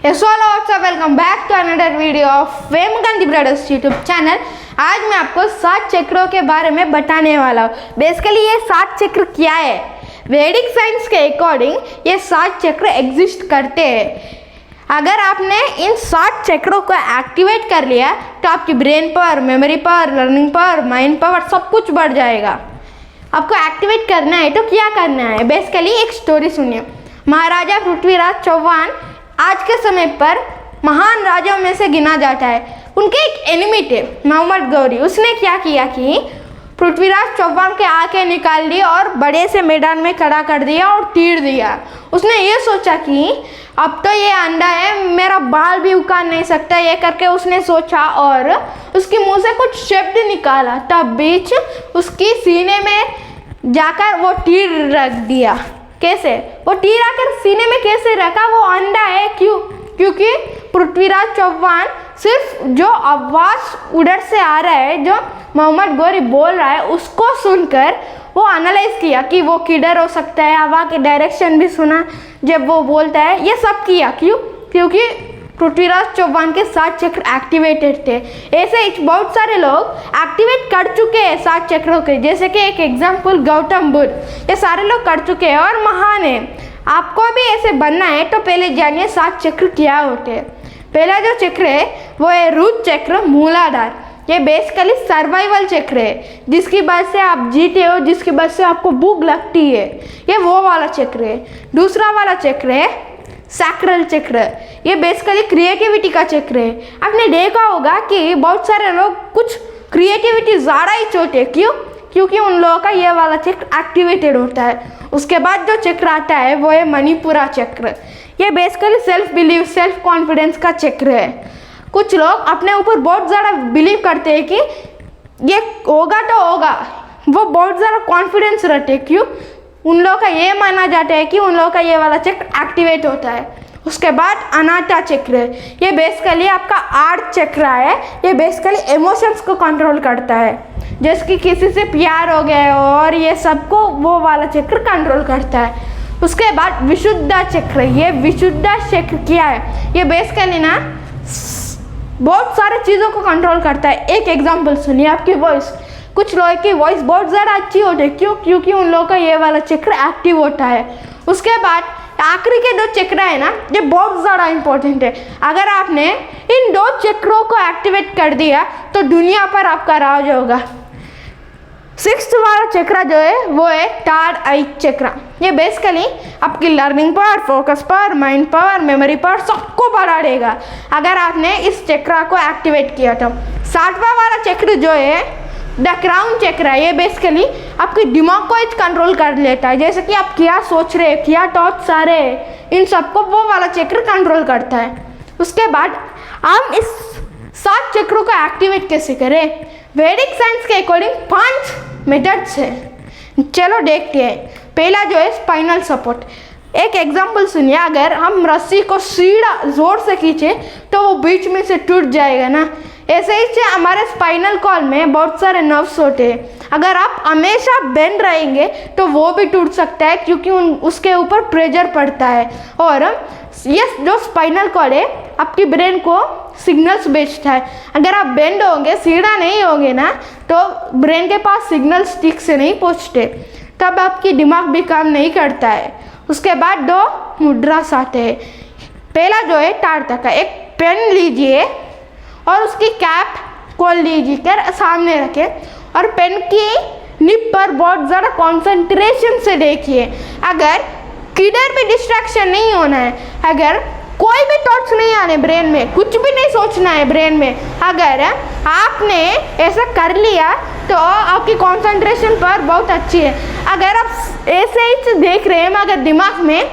So hello welcome back to another video of Vemkanti brothers YouTube channel. आज मैं आपको 7 चक्रों के बारे में बताने वाला हूँ। बेसिकली ये 7 चक्र क्या है? वैदिक साइंस के अकॉर्डिंग ये 7 चक्र एग्जिस्ट करते हैं। अगर आपने इन 7 चक्रों को एक्टिवेट कर लिया तो आपकी brain power, memory power, learning power, mind power सब कुछ बढ़ जाएगा। आपको एक्टिवेट करना है तो क्या करना है? बेसिकली एक स्टोरी सुनिए। महाराजा पृथ्वीराज चौहान आज के समय पर महान राजाओं में से गिना जाता है। उनके एक एनिमी थे मोहम्मद गौरी। उसने क्या किया कि पृथ्वीराज चौहान के आंखें निकाल ली और बड़े से मैदान में खड़ा कर दिया और तीर दिया। उसने ये सोचा कि अब तो ये अंडा है, मेरा बाल भी उखाड़ नहीं सकता, ये करके उसने सोचा और उसके मुंह से कुछ शब्द निकाला। तब बीच उसकी सीने में जाकर वो तीर रख दिया। कैसे? वो तीर आकर सीने में कैसे रखा? वो अंडा है। क्यों? क्योंकि पृथ्वीराज चौहान सिर्फ जो आवाज़ उधर से आ रहा है, जो मोहम्मद गौरी बोल रहा है, उसको सुनकर वो एनालाइज किया कि वो किधर हो सकता है। हवा के डायरेक्शन भी सुना जब वो बोलता है। ये सब किया क्यों? क्योंकि पृथ्वीराज चौहान के 7 चक्र एक्टिवेटेड थे। ऐसे ही बहुत सारे लोग एक्टिवेट कर चुके हैं 7 चक्रों के। जैसे कि एक एग्जाम्पल गौतम बुद्ध, ये सारे लोग कर चुके हैं और महान है। आपको भी ऐसे बनना है तो पहले जानिए 7 चक्र क्या होते हैं। पहला जो चक्र है वो है रूट चक्र, मूलाधार। ये बेसिकली सर्वाइवल चक्र है, जिसकी वजह से आप जीते हो, जिसकी वजह से आपको भूख लगती है। ये वो वाला चक्र है। दूसरा वाला चक्र है सैक्रल चक्र। ये बेसिकली क्रिएटिविटी का चक्र है। आपने देखा होगा कि बहुत सारे लोग कुछ क्रिएटिविटी ज़्यादा ही चोटे। क्यों? क्योंकि उन लोगों का ये वाला चक्र एक्टिवेटेड होता है। उसके बाद जो चक्र आता है वो है मणिपुरा चक्र। ये basically self believe, self confidence का चक्र है। कुछ लोग अपने ऊपर बहुत ज़्यादा बिलीव करते हैं कि ये होगा तो होगा, वो बहुत ज़्यादा कॉन्फिडेंस रखते हैं। क्यों? उन लोगों का ये माना जाता है कि उन लोगों का ये वाला चक्र एक्टिवेट होता है। उसके बाद अनाटा चक्र है। ये बेसिकली आपका आर्ट चक्र है। ये बेसिकली इमोशंस को कंट्रोल करता है। जैसे कि किसी से प्यार हो गया और ये सबको वो वाला चक्र कंट्रोल करता है। उसके बाद विशुद्ध चक्र। ये विशुद्ध चक्र क्या है? ये बेसिकली ना बहुत सारे चीज़ों को कंट्रोल करता है। एक एग्जाम्पल सुनिए, आपकी वॉइस। कुछ लोगों की वॉइस बहुत ज़्यादा अच्छी होती है। क्यों? क्योंकि उन लोगों का ये वाला चक्र एक्टिव होता है। उसके बाद आखिरी के 2 चक्र है ना, ये बहुत ज़्यादा इंपॉर्टेंट है। अगर आपने इन 2 चक्रों को एक्टिवेट कर दिया तो दुनिया पर आपका राज होगा। 6th वाला चक्र जो है वो है थर्ड आई चक्र। ये बेसिकली आपकी learning power, focus power, mind power, memory power सबको बढ़ा देगा अगर आपने इस चक्र को एक्टिवेट किया तो। 7वां वाला चक्र जो है द क्राउन चक्र है। ये बेसिकली आपके दिमाग को कंट्रोल कर लेता है। जैसे कि आप क्या सोच रहे हैं, क्या थॉट्स आ रहे हैं, इन सबको वो वाला चक्र कंट्रोल करता है। उसके बाद हम इस 7 चक्रों को एक्टिवेट कैसे करें? वैदिक साइंस के अकॉर्डिंग 5 मेथड्स हैं। चलो देखते हैं। पहला जो है स्पाइनल सपोर्ट। एक एग्जाम्पल सुनिए। अगर हम रस्सी को सीधा जोर से खींचे तो वो बीच में से टूट जाएगा ना। ऐसे ही से हमारे स्पाइनल कॉर्ड में बहुत सारे नर्व्स होते हैं। अगर आप हमेशा बेंड रहेंगे तो वो भी टूट सकता है, क्योंकि उसके ऊपर प्रेशर पड़ता है। और ये जो स्पाइनल कॉर्ड है आपकी ब्रेन को सिग्नल्स भेजता है। अगर आप बेंड होंगे, सीधा नहीं होंगे ना, तो ब्रेन के पास सिग्नल्स ठीक से नहीं पहुँचते, तब आपकी दिमाग भी काम नहीं करता है। उसके बाद 2 मुद्रास आते हैं। पहला जो है टार्ता का। एक पेन लीजिए और उसकी कैप खोल लीजिए कर सामने रखें और पेन की निब पर बहुत ज़्यादा कंसंट्रेशन से देखिए। अगर किधर भी डिस्ट्रैक्शन नहीं होना है, अगर कोई भी थॉट्स नहीं आने ब्रेन में, कुछ भी नहीं सोचना है ब्रेन में। अगर आपने ऐसा कर लिया तो आपकी कंसंट्रेशन पर बहुत अच्छी है। अगर आप ऐसे ही देख रहे हैं मगर दिमाग में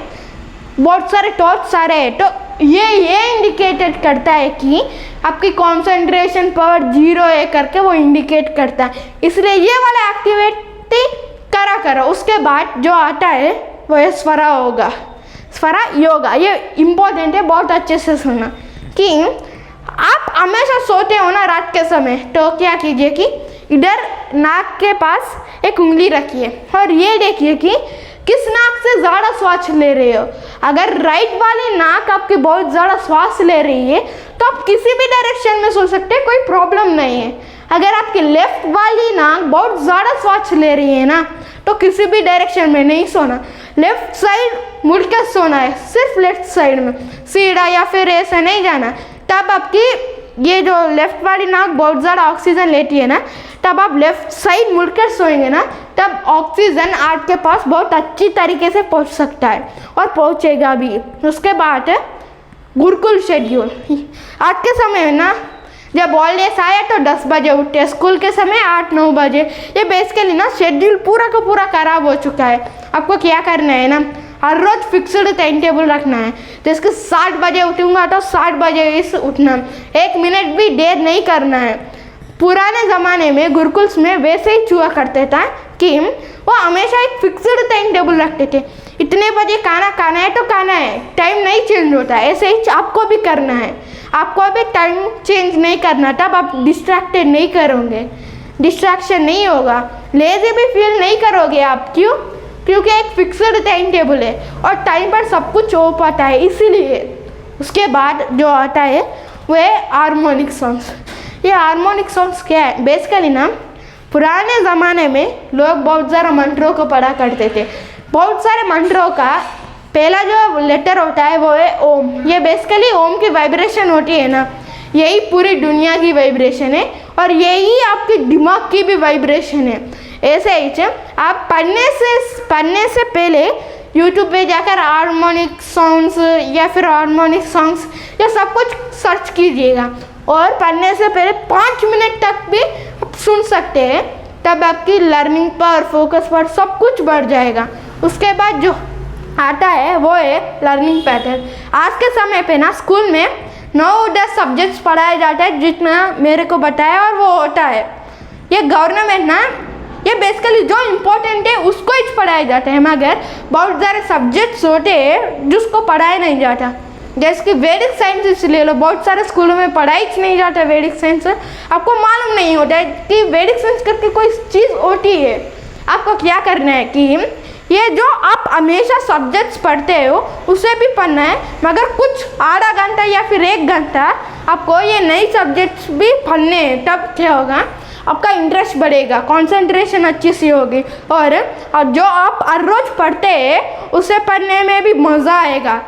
बहुत सारे थॉट्स आ रहे हैं तो ये इंडिकेटेड करता है कि आपकी कंसंट्रेशन पावर 0 है करके वो इंडिकेट करता है। इसलिए ये वाला एक्टिविटी करा। उसके बाद जो आता है वो है स्वरा होगा, स्वरा योगा। ये इम्पोर्टेंट है, बहुत अच्छे से सुनना। कि आप हमेशा सोते हो ना रात के समय, तो क्या कीजिए कि इधर नाक के पास एक उंगली रखिए और ये देखिए कि किस नाक से ज़्यादा श्वास ले रहे हो। अगर राइट वाली नाक आपकी बहुत ज़्यादा श्वास ले रही है तो आप किसी भी डायरेक्शन में सो सकते हैं, कोई प्रॉब्लम नहीं है। अगर आपकी लेफ्ट वाली नाक बहुत ज़्यादा श्वास ले रही है ना तो किसी भी डायरेक्शन में नहीं सोना, लेफ्ट साइड मुड़ के सोना है, सिर्फ लेफ्ट साइड में, सीधा या फिर ऐसे नहीं जाना। तब आपकी ये जो लेफ्ट वाली नाक बहुत ज़्यादा ऑक्सीजन लेती है ना, तब आप लेफ्ट साइड मुड़कर सोएंगे ना, तब ऑक्सीजन आपके पास बहुत अच्छी तरीके से पहुंच सकता है और पहुंचेगा भी। उसके बाद है गुरुकुल शेड्यूल। आज के समय में ना जब हॉलीडेज आया तो 10 बजे उठते, स्कूल के समय 8-9 बजे। ये बेसिकली ना शेड्यूल पूरा का पूरा खराब हो चुका है। आपको क्या करना है ना, हर रोज़ फिक्स्ड टाइम टेबल रखना है। जैसे 7 बजे उठूँगा तो 7 बजे इस उठना, 1 मिनट भी देर नहीं करना है। पुराने ज़माने में गुरुकुल्स में वैसे ही हुआ करते था कि वो हमेशा एक फिक्स्ड टाइम टेबल रखते थे, इतने बजे खाना खाना है तो खाना है, टाइम नहीं चेंज होता। ऐसे ही आपको भी करना है, आपको भी टाइम चेंज नहीं करना, तब आप डिस्ट्रैक्टेड नहीं करोगे, डिस्ट्रैक्शन नहीं होगा, लेज़ी भी फील नहीं करोगे आप। क्यों? क्योंकि एक फिक्स्ड टाइम टेबल है और टाइम पर सब कुछ हो पाता है, इसीलिए। उसके बाद जो आता है वो है हार्मोनिक सॉन्ग्स। ये हार्मोनिक सॉन्ग्स क्या है? बेसिकली ना पुराने ज़माने में लोग बहुत ज़्यादा मंत्रों को पढ़ा करते थे। बहुत सारे मंत्रों का पहला जो लेटर होता है वो है ओम। ये बेसिकली ओम की वाइब्रेशन होती है ना, यही पूरी दुनिया की वाइब्रेशन है और यही आपके दिमाग की भी वाइब्रेशन है। ऐसे ही आप पढ़ने से पहले यूट्यूब पे जाकर हार्मोनिक सॉन्ग्स या फिर हार्मोनिक सॉन्ग्स या सब कुछ सर्च कीजिएगा और पढ़ने से पहले 5 मिनट तक भी आप सुन सकते हैं, तब आपकी लर्निंग पर, फोकस पर सब कुछ बढ़ जाएगा। उसके बाद जो आता है वो है लर्निंग पैटर्न। आज के समय पे ना स्कूल में 9-10 सब्जेक्ट्स पढ़ाए जाते हैं, जितना मेरे को बताया और वो होता है। ये गवर्नमेंट ना ये बेसिकली जो इम्पोर्टेंट है उसको ही पढ़ाए जाते हैं, मगर बहुत सारे सब्जेक्ट्स होते हैं जिसको पढ़ाया नहीं जाता। जैसे कि वैदिक साइंस ले लो, बहुत सारे स्कूलों में पढ़ाई नहीं जाता वैदिक साइंस। आपको मालूम नहीं होता है कि वैदिक साइंस करके कोई चीज़ होती है। आपको क्या करना है कि ये जो आप हमेशा सब्जेक्ट्स पढ़ते हो उसे भी पढ़ना है, मगर कुछ आधा घंटा या फिर 1 घंटा आपको ये नई सब्जेक्ट्स भी पढ़ने हैं। तब क्या होगा, आपका इंटरेस्ट बढ़ेगा, कंसंट्रेशन अच्छी सी होगी और जो आप हर रोज़ पढ़ते हैं उसे पढ़ने में भी मज़ा आएगा।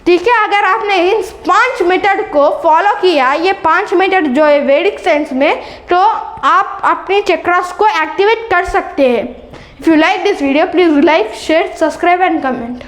ठीक है, अगर आपने इन 5 मेथड को फॉलो किया, ये 5 मेथड जो है वैदिक साइंस में, तो आप अपने चक्रास को एक्टिवेट कर सकते हैं। If you like this video, please like, share, subscribe and comment.